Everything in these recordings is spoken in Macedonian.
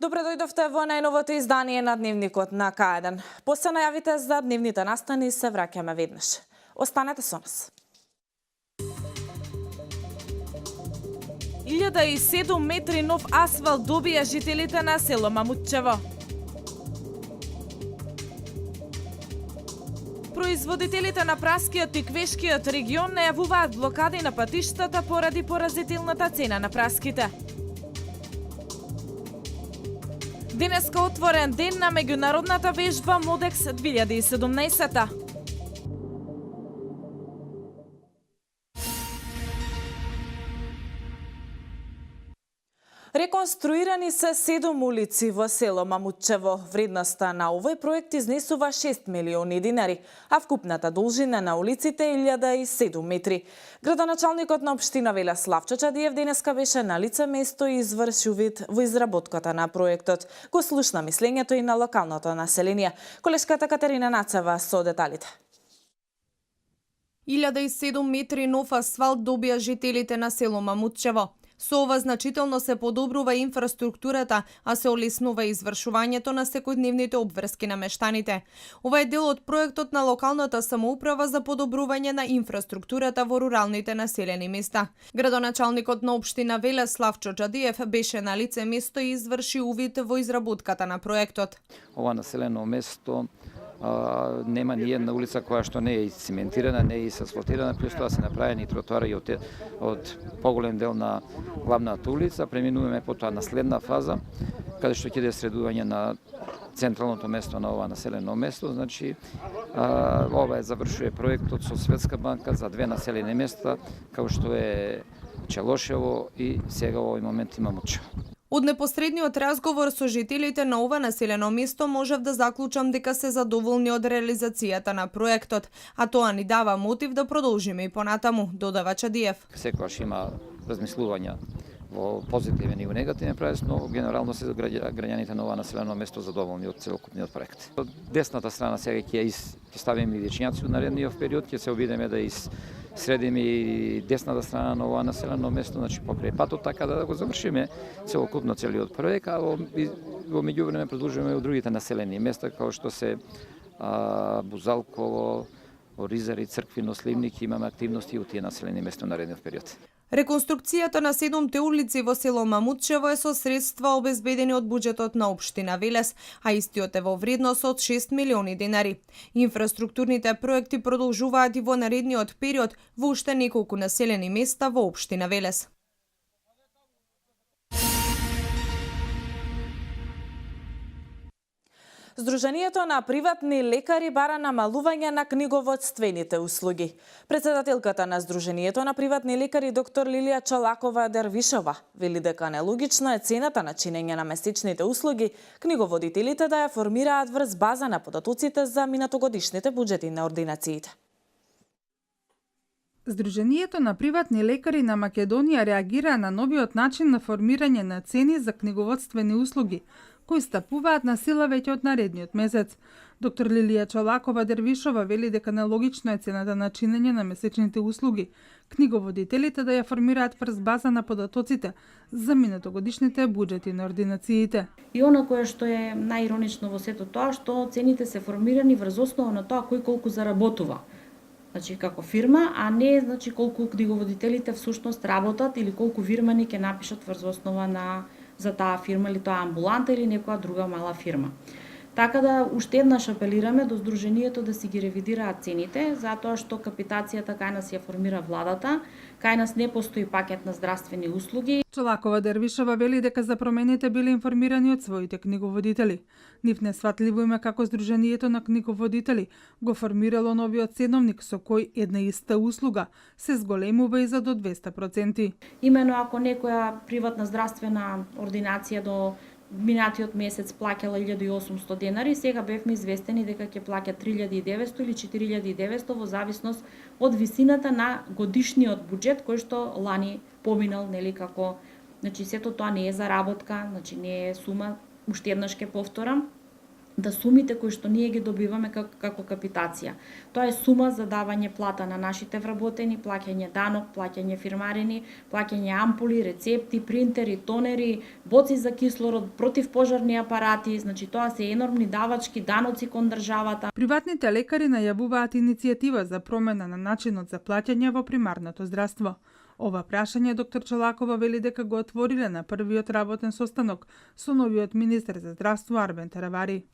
Добре дојдовте во најновото издание на Дневникот на К1. После најавите за дневните настани се враќаме веднаш. Останете со нас. 1007 метри нов асфалт добија жителите на село Мамутчево. Производителите на праскиот и квешкиот регион најавуваат блокади на патиштата поради поразителната цена на праските. Денеска отворен ден на меѓународната вежба Модекс 2017. Реконструирани се 7 улици во село Мамутчево. Вредноста на овој проект изнесува 6 милиони динари, а вкупната должина на улиците е 1007 метри. Градоначалникот на општина Веле Славчо Чадиев денеска беше на лице место и изврши увид во изработката на проектот. Го слушна мислењето и на локалното население. Колешката Катерина Нацева со деталите. 1007 метри нов асфалт добија жителите на село Мамутчево. Со ова значително се подобрува инфраструктурата, а се олеснува извршувањето на секојдневните обврски на мештаните. Ова е дел од проектот на локалната самоуправа за подобрување на инфраструктурата во руралните населени места. Градоначалникот на општина Веле Славчо Чадиев беше на лице место и изврши увид во изработката на проектот. Ова населено место нема ни една улица која што не е циментирана, не е асфалтирана, плюс тоа се направени тротоари од поголем дел на главната улица. Преминуваме потоа на следна фаза, каде што ќе иде средување на централното место на ова населено место. Значи, ова завршува проектот со Светска банка за 2 населени места, како што е Челошево и сега во овој момент има Мамутчево. Од непосредниот разговор со жителите на ова населено место можев да заклучам дека се задоволни од реализацијата на проектот, а тоа ни дава мотив да продолжиме и понатаму, додава Чадиев. Секогаш има размислувања во позитивен и во негативен правец, но генерално се граѓаните на ова населено место задоволни од целокупниот проект. Од десната страна сега ќе ставиме личњаци во наредниот период, ќе се обидеме да средиме и десната страна на ова населено место, значи покрај патот, така да го завршиме целокупно целиот проект, а во меѓувреме продолжуваме од другите населени места, како што се Бузалково, Оризари, Црквино, Сливник, имаме активности од тие населени места на наредниот период. Реконструкцијата на 7 улици во село Мамутчево е со средства обезбедени од буџетот на општина Велес, а истиот е во вредност од 6 милиони динари. Инфраструктурните проекти продолжуваат и во наредниот период во уште неколку населени места во општина Велес. Сдруженијето на приватни лекари бара намалување на книговодствените услуги. Председателката на Сдруженијето на приватни лекари доктор Лилија Чолакова Дервишова вели дека нелогично е цената на чинење на месечните услуги книговодителите да ја формираат врз база на податоците за минатогодишните буџети на ординациите. Сдруженијето на приватни лекари на Македонија реагира на новиот начин на формирање на цени за книговодствени услуги, кои стапуваат на сила веќе од наредниот месец. Доктор Лилија Чолакова Дервишова вели дека нелогично е цената на чинење на месечните услуги книговодителите да ја формираат врз база на податоците за минатогодишните буџети на ординациите. И она кое што е најиронично во сето тоа, што цените се формирани врз основа на тоа кој колку заработува. Значи како фирма, а не значи колку книговодителите всушност работат или колку вирмани ќе напишат врз основа на за таа фирма или тоа амбуланта или некоја друга мала фирма. Така да уште еднаш апелираме до Сдруженијето да си ги ревидираат цените, затоа што капитацијата кај нас ја формира владата, кај нас не постои пакет на здравствени услуги. Чолакова Дервишова вели дека за промените биле информирани од своите книговодители. Нив несватливо има како Сдруженијето на книговодители го формирало новиот ценовник со кој една иста услуга се зголемува и за до 200%. Имено ако некоја приватна здравствена ординација до минатиот месец плаќала 1800 денари, сега бевме известени дека ќе плаќа 3900 или 4900 во зависност од висината на годишниот буџет кој што лани поминал, нели, како, значи сето тоа не е заработка, значи не е сума, уште еднаш ќе повторам, да сумите кои што ние ги добиваме како капитација. Тоа е сума за давање плата на нашите вработени, плаќање данок, плаќање фирмарини, плаќање ампули, рецепти, принтери, тонери, боци за кислород, противпожарни апарати, значи тоа се енормни давачки, даноци кон државата. Приватните лекари најавуваат иницијатива за промена на начинот за плаќање во примарното здравство. Ова прашање доктор Чолакова вели дека го отвориле на првиот работен состанок со новиот министер за здравство Арбен Таравари.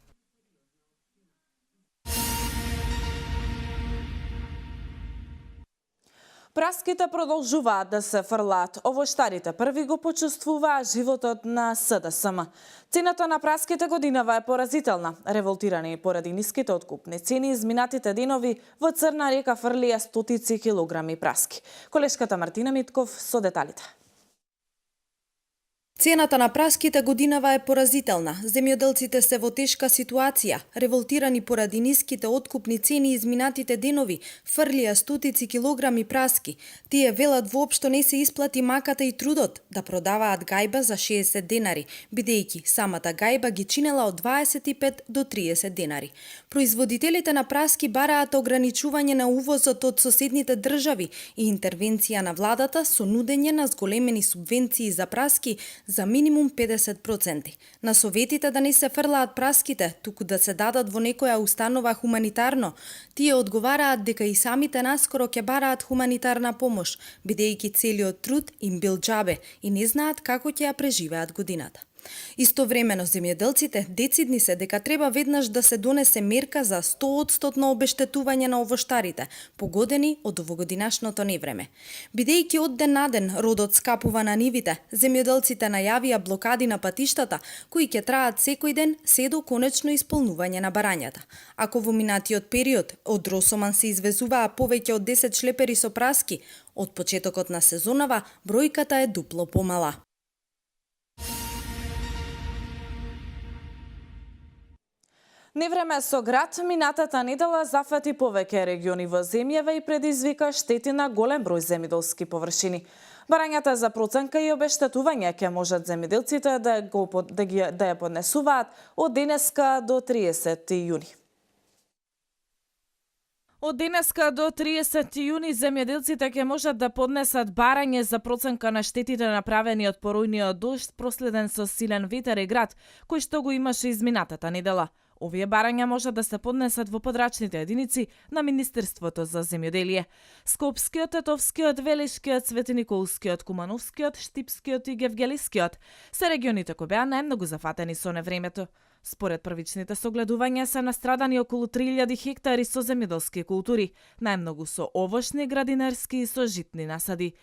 Праските продолжуваат да се фрлаат. Овоштарите први го почувствуваат животот на СДСМ. Цената на праските годинава е поразителна. Револтирани поради ниските откупни цени, изминатите денови во Црна река фрлија стотици килограми праски. Колешката Мартина Митков со деталите. Цената на праските годинава е поразителна. Земјоделците се во тешка ситуација. Револтирани поради ниските откупни цени изминатите денови, фрлија стотици килограми праски. Тие велат воопшто не се исплати маката и трудот да продаваат гајба за 60 денари, бидејќи самата гајба ги чинела од 25 до 30 денари. Производителите на праски бараат ограничување на увозот од соседните држави и интервенција на владата со нудење на зголемени субвенции за праски за минимум 50%. На советите да не се фрлаат праските, туку да се дадат во некоја установа хуманитарно, тие одговараат дека и самите наскоро ќе бараат хуманитарна помош, бидејќи целиот труд им бил џабе и не знаат како ќе ја преживеат годината. Истовремено земјоделците децидни се дека треба веднаш да се донесе мерка за 100% обештетување на овоштарите, погодени од овогодинашното невреме. Бидејќи од ден на ден родот скапува на нивите, земјоделците најавија блокади на патиштата, кои ќе траат секој ден се до конечно исполнување на барањата. Ако во минатиот период од Росоман се извезуваа повеќе од 10 шлепери со праски, од почетокот на сезонава бројката е дупло помала. Невреме со град минатата недела зафати повеќе региони во земјава и предизвика штети на голем број земјоделски површини. Барањата за проценка и обештетување ќе можат земјоделците да ја поднесуваат од денеска до 30 јуни. Од денеска до 30 јуни земјоделците ќе можат да поднесат барање за проценка на штетите направени од поројниот дожд проследен со силен ветер и град, кој што го имаше изминатата недела. Овие барања можат да се поднесат во подрачните единици на Министерството за земјоделие. Скопскиот, Тетовскиот, Велешкиот, Светениколскиот, Кумановскиот, Штипскиот и Гевгелискиот се регионите кои беа најмногу зафатени со невремето. Според првичните согледувања се настрадани околу 3000 хектари со земјоделски култури, најмногу со овошни, градинарски и со житни насади.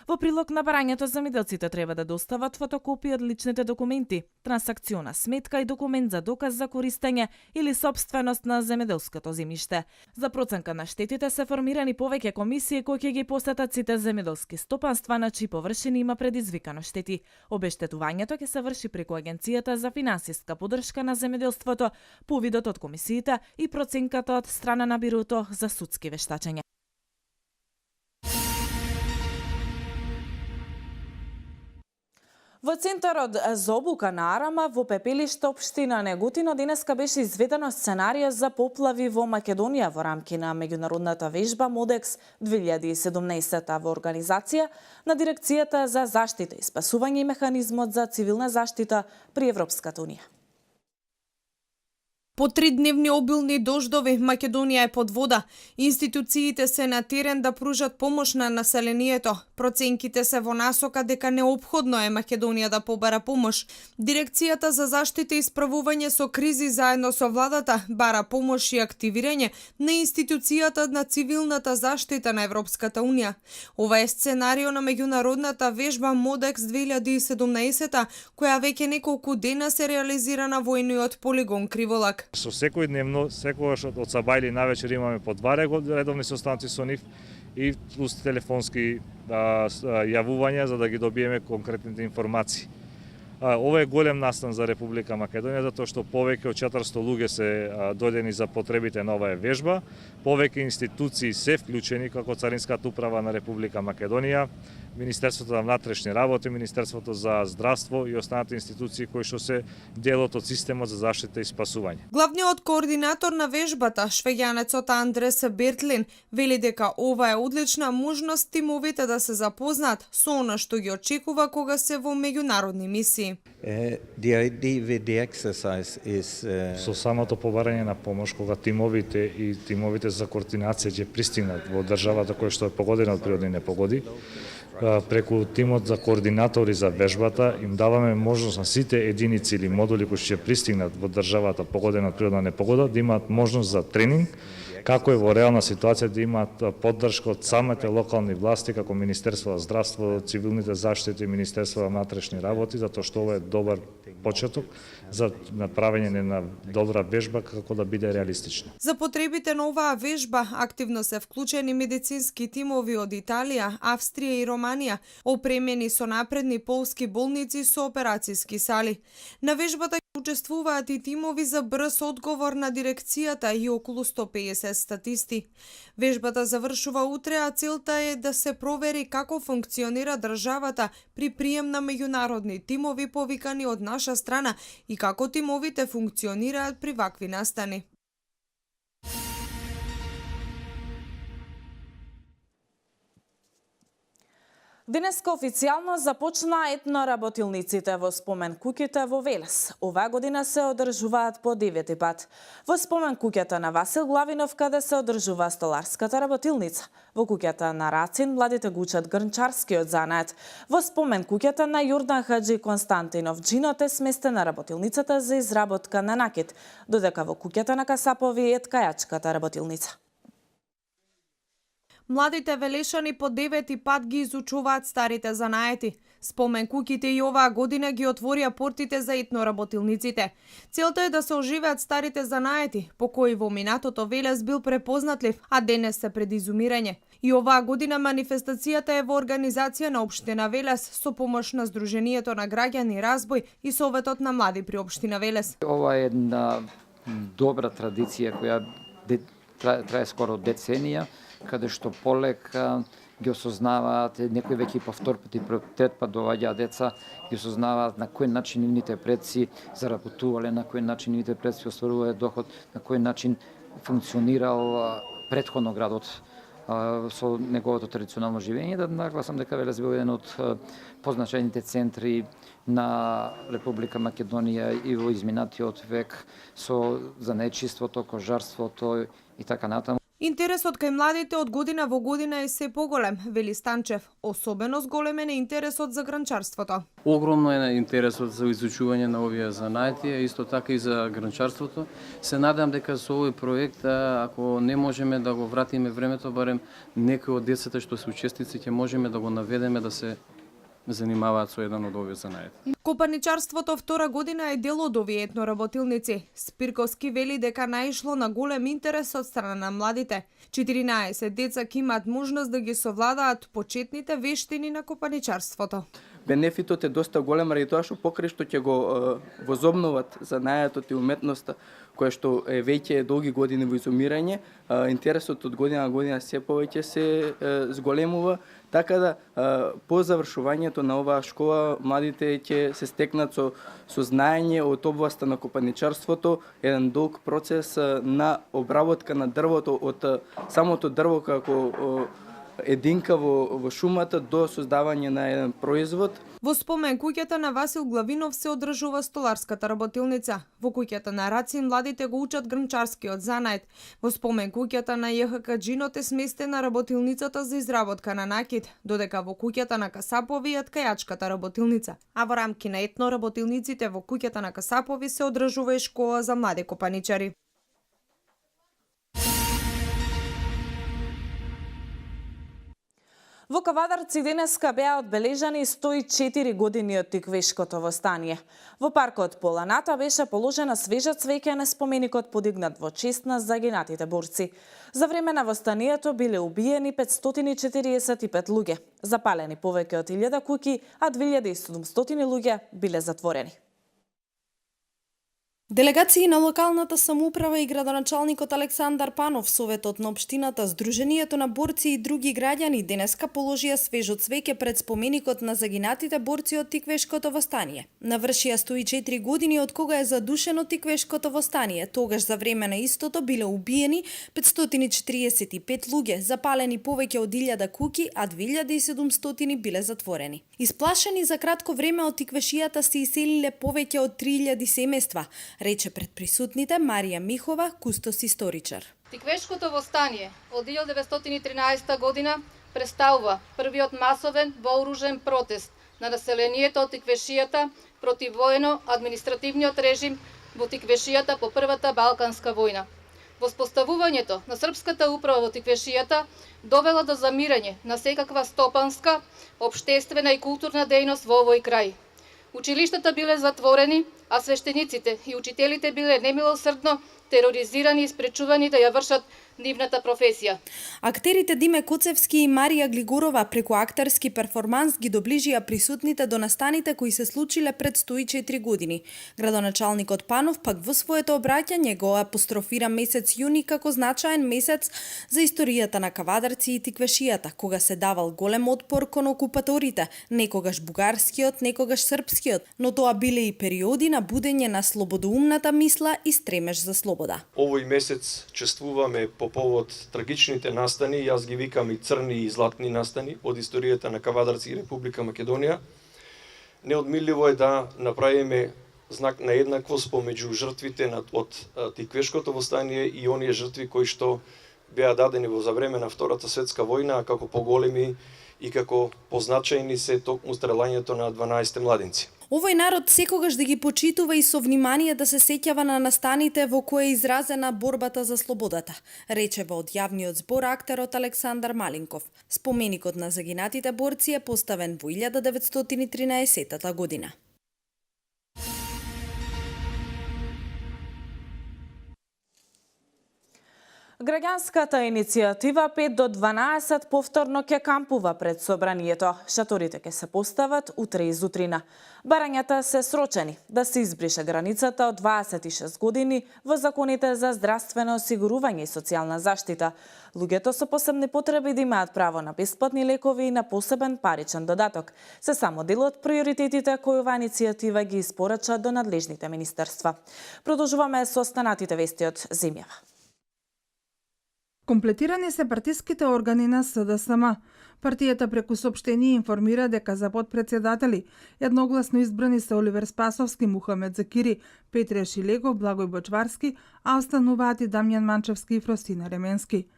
Во прилог на барањето земјоделците треба да достават фотокопии од личните документи, трансакциона сметка и документ за доказ за користење или сопственост на земјоделското земјиште. За проценка на штетите се формирани повеќе комисии кои ќе ги посетат сите земјоделски стопанства на чии површини има предизвикано штети. Обештетувањето ќе се врши преку Агенцијата за финансиска поддршка на земјоделството, повидот од комисиите и проценката од страна на Бирото за судски вештачења. Во центарот за обука на Арама во Пепелиште, општина Неготино, денеска беше изведено сценарио за поплави во Македонија во рамки на меѓународната вежба Модекс 2017 во организација на Дирекцијата за заштита и спасување и механизмот за цивилна заштита при Европската унија. По 3-дневни обилни дождови, Македонија е под вода. Институциите се на терен да пружат помош на населението. Проценките се во насока дека неопходно е Македонија да побара помош. Дирекцијата за заштита и справување со кризи заедно со владата бара помош и активирање на институцијата на цивилната заштита на Европската унија. Ова е сценарио на меѓународната вежба Модекс 2017, која веќе неколку дена се реализира на војниот полигон Криволак. Со секојдневно, секогаш од сабајли навечер имаме по 2 редовни состанци со нив и плюс телефонски јавувања за да ги добиеме конкретните информации. Ова е голем настан за Република Македонија, затоа што повеќе од 400 луѓе се дојдени за потребите на оваа вежба, повеќе институции се вклучени како Царинската управа на Република Македонија, Министерството за внатрешни работи, Министерството за здравство и останатите институции кои што се дел од системот за заштита и спасување. Главниот координатор на вежбата, швеѓанецот Андрес Бертлин, вели дека ова е одлична можност тимовите да се запознаат со она што ги очекува кога се во меѓународни мисии. Со самото побарање на помош кога тимовите за координација ќе пристигнат во државата која што е погодена од природни непогоди, преку тимот за координатори за вежбата им даваме можност на сите единици или модули кои ќе пристигнат во државата погодена од природна непогода да имаат можност за тренинг како е во реална ситуација, да имаат поддршка од самите локални власти, како Министерство за здравство, цивилните заштити и Министерство за внатрешни работи, затоа што ова е добар почеток за направење на добра вежба како да биде реалистична. За потребите на оваа вежба активно се вклучени медицински тимови од Италија, Австрија и Романија, опремени со напредни полски болници со операцијски сали. На вежбата учествуваат и тимови за брз одговор на дирекцијата и околу 150 статисти. Вежбата завршува утре, а целта е да се провери како функционира државата при прием на меѓународни тимови повикани од наша страна и како тимовите функционираат при вакви настани. Денеска официјално започна етноработилниците во спомен куќите во Велес. Оваа година се одржуваат по 9 пат. Во спомен куќата на Васил Главинов, каде се одржува столарската работилница. Во куќата на Рацин младите го учат грнчарскиот занает. Во спомен куќата на Јордан Хаджи Константинов Джинот е сместена работилницата за изработка на накид, додека во куќата на Касапови е ткајачката работилница. Младите велешани по 9 пат ги изучуваат старите занаети. Спомен куќите и оваа година ги отворија портите за етноработилниците. Целта е да се оживеат старите занаети, по кои во минатото Велес бил препознатлив, а денес се пред изумирање. И оваа година манифестацијата е во организација на Општина Велес со помош на Сдруженијето на граѓани Разбој и Советот на млади при Општина Велес. Ова е една добра традиција која трае скоро деценија, каде што полека ги осознаваат, некои веќе по втор пат и трет пат доаѓаат деца, ги осознаваат на кој начин нивните предци заработувале, на кој начин нивните предци остварувале доход, на кој начин функционирал претходно градот со неговото традиционално живење. Да нагласам дека Велес бил еден од позначајните центри на Република Македонија и во изминатиот век со занаетчиството, кожарството и така натаму. Интересот кај младите од година во година е се поголем, вели Станчев. Особено зголемен е интересот за гранчарството. Огромно е интересот за изучување на овие занаети, исто така и за гранчарството. Се надам дека со овој проект, ако не можеме да го вратиме времето, барем некои од децата што се учесници ќе можеме да го наведеме да се занимаваат со еден од овие занаети. Копаничарството втора година е дел од овие етноработилници. Спирковски вели дека наишло на голем интерес од страна на младите. 14 деца ќе имаат можност да ги совладаат почетните вештини на копаничарството. Бенефитот е доста голем ради тоа што покрај што ќе го возобноват занаетот и уметноста која што е веќе долги години во изумирање, интересот од година на година се повеќе се зголемува, така да по завршувањето на оваа школа младите ќе се стекнат со знаење од областа на копаничарството, еден долг процес на обработка на дрвото од самото дрво како единка во шумата до создавање на еден производ. Во спомен куќата на Васил Главинов се одржува столарската работилница. Во куќата на Рацин младите го учат грнчарскиот занает. Во спомен куќата на ЈХК Джинот е сместена работилницата за изработка на накид, додека во куќата на Касапови е ткајачката работилница. А во рамки на етноработилниците во куќата на Касапови се одржува и школа за млади копаничари. Во Кавадарци денеска беа одбележани 104 години од тиквешкото востание. Во паркот Поланата беше положена свежа цвеќе на споменикот подигнат во чест на загинатите борци. За време на востанието биле убиени 545 луѓе, запалени повеќе од 1000 куќи, а 2700 луѓе биле затворени. Делегации на локалната самоуправа и градоначалникот Александар Панов, Советот на општината, Сдруженијето на борци и други граѓани денеска положија свежо цвеќе пред споменикот на загинатите борци од Тиквешкото востание. Навршија 104 години од кога е задушено Тиквешкото востание. Тогаш за време на истото биле убиени 545 луѓе, запалени повеќе од 1000 куќи, а 2700 биле затворени. Исплашени за кратко време од Тиквешијата се иселиле повеќе од 3000 семејства, рече пред присутните Марија Михова, кустос историчар. Тиквешкото востание од 1913 година представува првиот масовен вооружен протест на населението од Тиквешијата против воено-административниот режим во Тиквешијата по Првата Балканска војна. Воспоставувањето на српската управа во Тиквешијата довела до замирање на секаква стопанска, општествена и културна дејност во овој крај. Училиштата биле затворени, а свештениците и учителите биле немилосрдно тероризирани и спречувани да ја вршат нивната професија. Актерите Диме Коцевски и Марија Глигорова преку актерски перформанс ги доближија присутните до настаните кои се случиле пред 104 години. Градоначалникот Панов пак во своето обраќање го апострофира месец јуни како значаен месец за историјата на Кавадарци и Тиквешијата, кога се давал голем отпор кон окупаторите, некогаш бугарскиот, некогаш српскиот, но тоа биле и периоди на будење на слободоумната мисла и стремеж за слобода. Овој месец чествуваме по повод трагичните настани, јас ги викам и црни и златни настани од историјата на Кавадарци и Република Македонија. Неодмирливо е да направиме знак на еднаквост помеѓу жртвите од Тиквешкото востание и оние жртви кои што беа дадени во за време на Втората светска војна, а како поголеми и како позначајни се токму стрелањето на 12 младенци. Овој народ секогаш да ги почитува и со внимание да се сеќава на настаните во кои е изразена борбата за слободата, рече во од јавниот збор актерот Александар Малинков. Споменикот на загинатите борци е поставен во 1913 година. Граѓанската иницијатива 5 до 12 повторно ќе кампува пред собранието. Шаторите ќе се постават утре изутрина. Барањата се срочени да се избрише границата од 26 години во законите за здравствено осигурување и социјална заштита. Луѓето со посебни потреби да имаат право на бесплатни лекови и на посебен паричен додаток. Се само дел од приоритетите кои оваа иницијатива ги испорача до надлежните министерства. Продолжуваме со останатите вести од земјава. Комплетирани се партиските органи на СДСМ. Партијата преку соопштение информира дека за подпредседатели едногласно избрани се Оливер Спасовски, Мухамед Закири, Петре Шилегов, Благој Бочварски, а остануваат и Дамјан Манчевски и Фростина Ременски.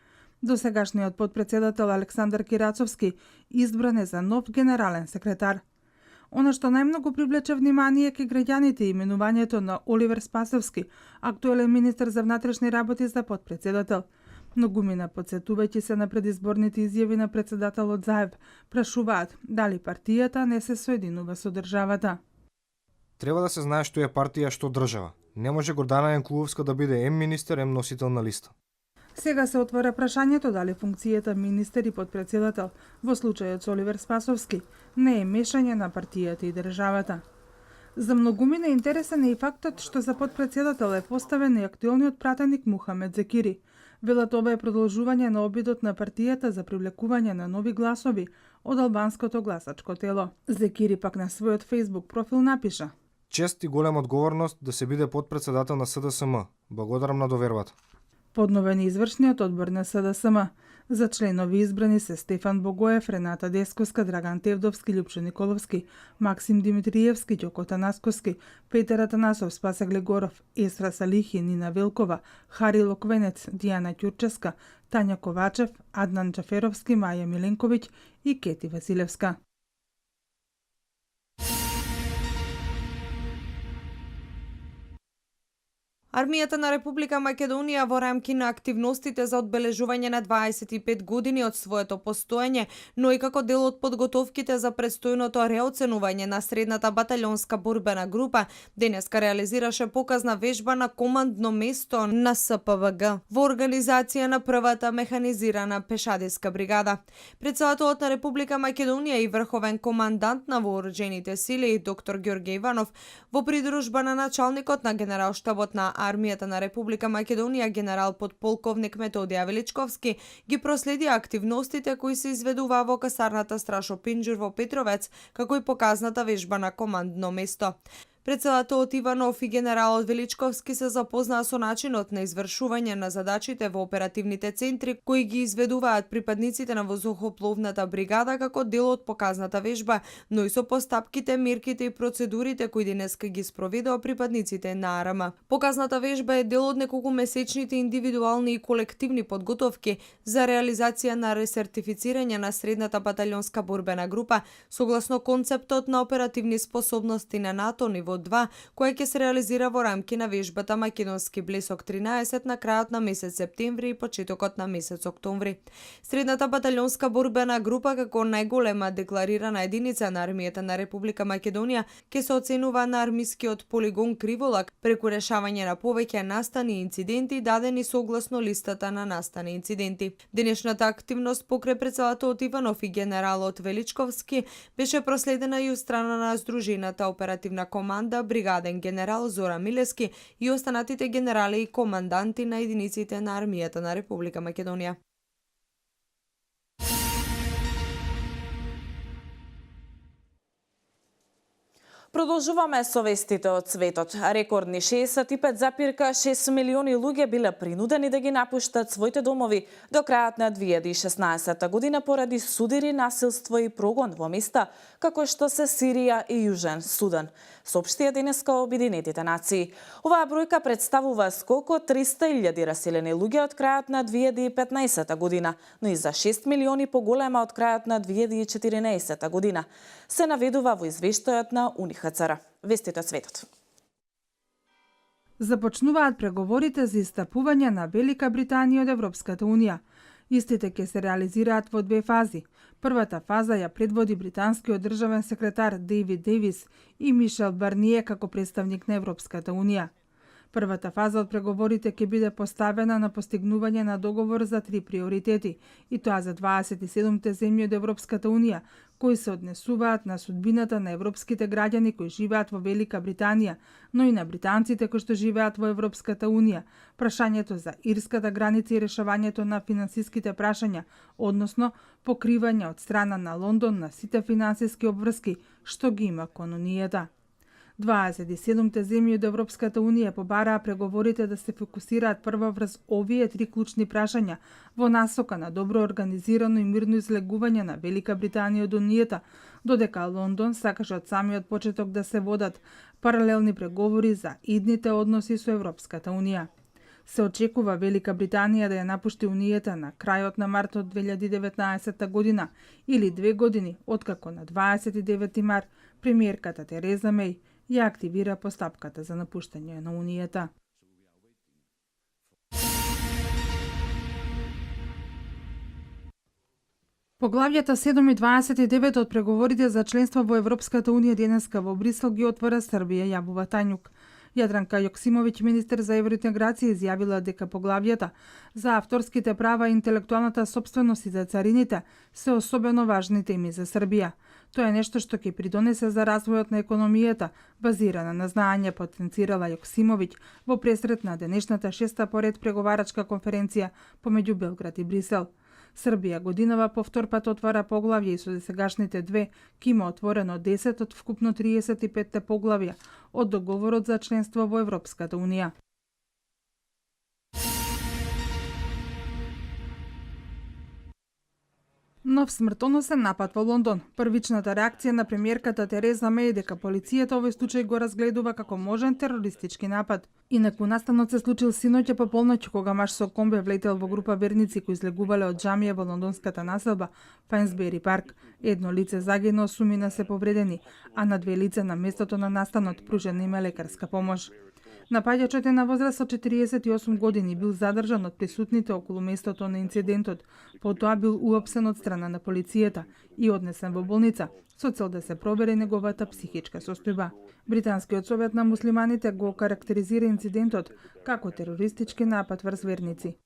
Досегашниот подпредседател Александар Кирацовски избран е за нов генерален секретар. Она што најмногу привлече внимание ке граѓаните е именувањето на Оливер Спасовски, актуелен министер за внатрешни работи, за подпредседател. Многумина, подсетувајќи се на предизборните изјави на председателот Заев, прашуваат дали партијата не се соединува со државата. Треба да се знае што е партија, што држава. Не може Гордана Јанкуловска да биде ем министер, ем носител на листа. Сега се отвора прашањето дали функцијата министер и подпредседател во случајот со Оливер Спасовски не е мешање на партијата и државата. За многумина интересен е и фактот што за подпредседател е поставен и актуелниот пратеник Мухамед Закири. Велат ова е продолжување на обидот на партијата за привлекување на нови гласови од албанското гласачко тело. Закири пак на својот Facebook профил напиша: Чест и голема одговорност да се биде подпредседател на СДСМ. Благодарам на довербата. Подновен извршниот одбор на СДСМ. За членови избрани се Стефан Богоев, Рената Десковска, Драган Тевдовски, Љупчо Николовски, Максим Димитриевски, Ѓоко Танасковски, Петер Атанасов, Спасе Глегоров, Есра Салихи, Нина Велкова, Хари Локвенец, Дијана Ќурчевска, Тања Ковачев, Аднан Джаферовски, Маја Миленковиќ и Кети Василевска. Армијата на Република Македонија во рамки на активностите за одбележување на 25 години од своето постоење, но и како дел од подготовките за предстојното реоценување на средната батальонска борбена група, денеска реализираше показна вежба на командно место на СПВГ во организација на првата механизирана пешадиска бригада. Председателот на Република Македонија и врховен командант на вооружените сили, доктор Ѓорѓе Иванов, во придружба на началникот на генералштабот на Армијата на Република Македонија, генерал подполковник Методија Величковски, ги проследи активностите кои се изведуваа во касарната Страшо Пинџур во Петровец, како и показната вежба на командно место. Председателот Иванов и генералот Величковски се запознаа со начинот на извршување на задачите во оперативните центри кои ги изведуваат припадниците на воздухопловната бригада како дел од показната вежба, но и со постапките, мерките и процедурите кои денеска ги спроведоа припадниците на АРМ. Показната вежба е дел од неколку месечните индивидуални и колективни подготовки за реализација на ресертифицирање на средната батальонска борбена група согласно концептот на оперативни способности на НАТО ниво 2, која ќе се реализира во рамки на вежбата Македонски блесок 13 на крајот на месец септември и почетокот на месец октомври. Средната батальонска борбена група како најголема декларирана единица на армијата на Република Македонија ќе се оценува на армискиот полигон Криволак преку решавање на повеќе настани инциденти дадени согласно листата на настани инциденти. Денешната активност покрај председателот Иванов и генералот Величковски беше проследена и од страна на Здружената оперативна команда бригаден генерал Зора Милески и останатите генерали и команданти на единиците на армијата на Република Македонија. Продолжуваме со вестите од светот. Рекордни 65,6 милиони луѓе биле принудени да ги напуштат своите домови до крајот на 2016 година поради судири, насилство и прогон во места како што се Сирија и Јужен Судан, соопштија денеска Обединетите нации. Оваа бројка представува скок од 300.000 раселени луѓе од крајот на 2015 година, но и за 6 милиони поголема од крајот на 2014 година, се наведува во извештајот на УНХЦР. Вестите од светот. Започнуваат преговорите за истапување на Велика Британија од Европската Унија. Истите ќе се реализираат во две фази. Првата фаза ја предводи британскиот државен секретар Дейвид Дейвис и Мишел Барние како представник на Европската Унија. Првата фаза од преговорите ќе биде поставена на постигнување на договор за 3 приоритети, и тоа за 27 земји од Европската Унија, кои се однесуваат на судбината на европските граѓани кои живеат во Велика Британија, но и на британците кои што живеат во Европската Унија, прашањето за ирската граница и решавањето на финансиските прашања, односно покривање од страна на Лондон на сите финансиски обврски што ги има кон Унијата. 27 земји од Европската Унија побараа преговорите да се фокусираат прво врз овие 3 клучни прашања во насока на добро организирано и мирно излегување на Велика Британија од Унијата, додека Лондон сакаше од самиот почеток да се водат паралелни преговори за идните односи со Европската Унија. Се очекува Велика Британија да ја напушти Унијата на крајот на март од 2019 година или 2 години откако на 29 март премиерката Тереза Меј ја активира постапката за напуштање на Унијата. Поглавјата 7 и 29 од преговорите за членство во Европската Унија денеска во Брисел ги отвора Србија Јабува Тањук. Јадранка Јоксимовиќ, министер за евроинтеграција, изјавила дека поглавјата за авторските права и интелектуалната сопственост и за царините се особено важни теми за Србија. Тоа е нешто што ќе придонесе за развојот на економијата, базирана на знаење, потенцирала Јоксимовиќ во пресрет на денешната 6-та поред преговарачка конференција помеѓу Белград и Брисел. Србија годинава по втор пат отвара поглавје и со досегашните 2 ќе има отворено 10 од вкупно 35 поглавја од договорот за членство во Европската Унија. Нов смртоносен напад во Лондон. Првичната реакција на премиерката Тереза Меј дека полицијата овој случај го разгледува како можен терористички напад. Инаку настанот се случил синоќа по полноќ кога маж со комбе влетел во група верници кои излегувале од џамија во лондонската населба Фајнсбери парк. Едно лице загино, сумина се повредени, а на 2 лица на местото на настанот пружена им е лекарска помош. Напаѓачот е на возраст од 48 години, бил задржан од присутните околу местото на инцидентот, потоа бил уапсен од страна на полицијата и однесен во болница со цел да се пробери неговата психичка состојба. Британскиот совет на муслиманите го карактеризира инцидентот како терористички напад врз верници.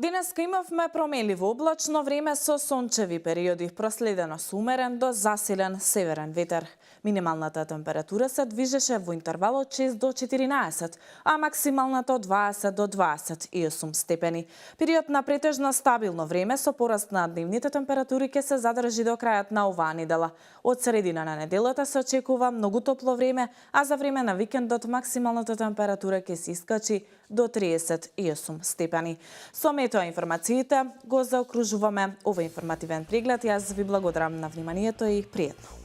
Денеска имавме променливо облачно време со сончеви периоди, проследено со умерен до засилен северен ветер. Минималната температура се движеше во интервал од 6 до 14, а максималната од 20 до 28 степени. Период на претежно стабилно време со пораст на дневните температури ќе се задржи до крајот на оваа недела. Од средина на неделата се очекува многу топло време, а за време на викендот максималната температура ќе се искачи до 38 степени. Со метео информациите го заокружуваме овој информативен преглед. Јас ви благодарам на вниманието и пријатно.